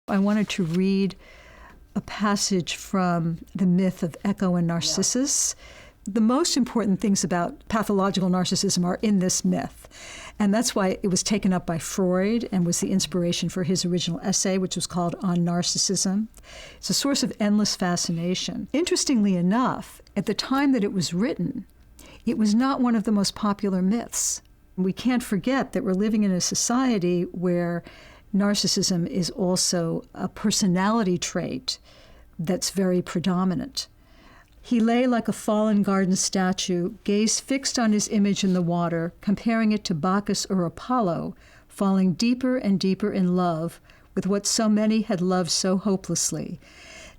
I wanted to read a passage from the myth of Echo and Narcissus. The most important things about pathological narcissism are in this myth. And that's why it was taken up by Freud and was the inspiration for his original essay, which was called On Narcissism. It's a source of endless fascination. Interestingly enough, at the time that it was written, it was not one of the most popular myths. We can't forget that we're living in a society where narcissism is also a personality trait that's very predominant. He lay like a fallen garden statue, gaze fixed on his image in the water, comparing it to Bacchus or Apollo, falling deeper and deeper in love with what so many had loved so hopelessly.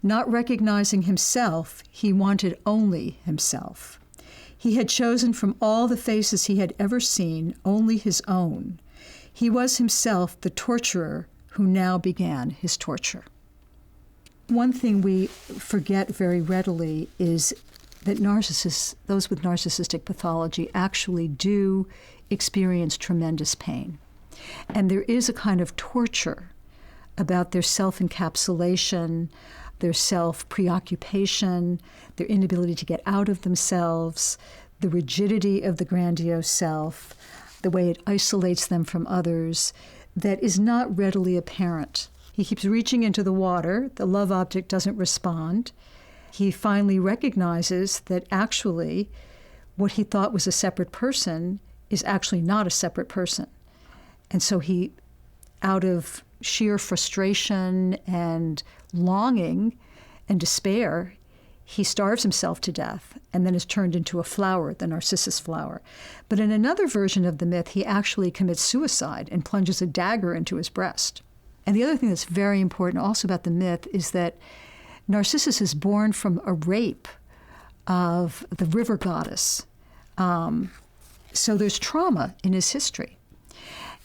Not recognizing himself, he wanted only himself. He had chosen from all the faces he had ever seen only his own. He was himself the torturer who now began his torture. One thing we forget very readily is that narcissists, those with narcissistic pathology, actually do experience tremendous pain. And there is a kind of torture about their self-encapsulation, their self-preoccupation, their inability to get out of themselves, the rigidity of the grandiose self, the way it isolates them from others, that is not readily apparent. He keeps reaching into the water. The love object doesn't respond. He finally recognizes that actually what he thought was a separate person is actually not a separate person. And so he, out of sheer frustration and longing and despair, he starves himself to death and then is turned into a flower, the Narcissus flower. But in another version of the myth, he actually commits suicide and plunges a dagger into his breast. And the other thing that's very important also about the myth is that Narcissus is born from a rape of the river goddess. So there's trauma in his history.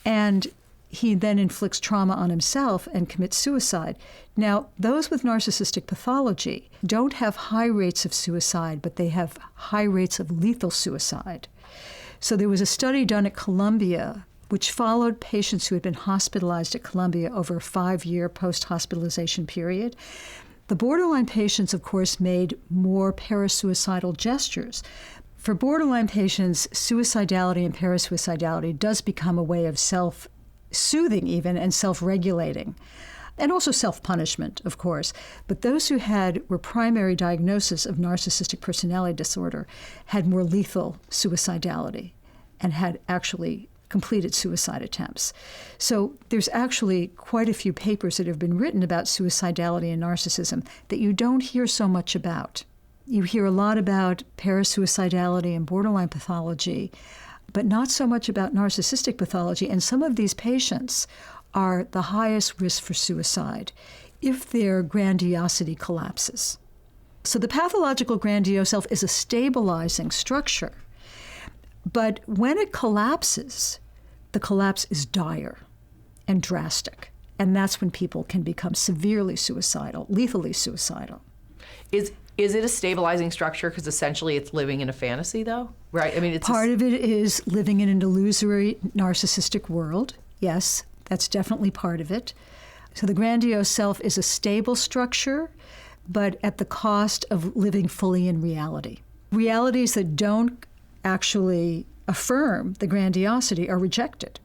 And he then inflicts trauma on himself and commits suicide. Now, those with narcissistic pathology don't have high rates of suicide, but they have high rates of lethal suicide. So there was a study done at Columbia which followed patients who had been hospitalized at Columbia over a 5-year post-hospitalization period. The borderline patients, of course, made more parasuicidal gestures. For borderline patients, suicidality and parasuicidality does become a way of self-soothing even and self-regulating, and also self-punishment, of course. But those who were primary diagnosis of narcissistic personality disorder had more lethal suicidality and had actually completed suicide attempts. So there's actually quite a few papers that have been written about suicidality and narcissism that you don't hear so much about. You hear a lot about parasuicidality and borderline pathology, but not so much about narcissistic pathology. And some of these patients are the highest risk for suicide if their grandiosity collapses. So the pathological grandiose self is a stabilizing structure. But when it collapses, the collapse is dire and drastic. And that's when people can become severely suicidal, lethally suicidal. Is it a stabilizing structure because essentially it's living in a fantasy, though? Right? I mean, it's part of it is living in an illusory narcissistic world. Yes, that's definitely part of it. So the grandiose self is a stable structure, but at the cost of living fully in reality. Realities that don't actually affirm the grandiosity are rejected.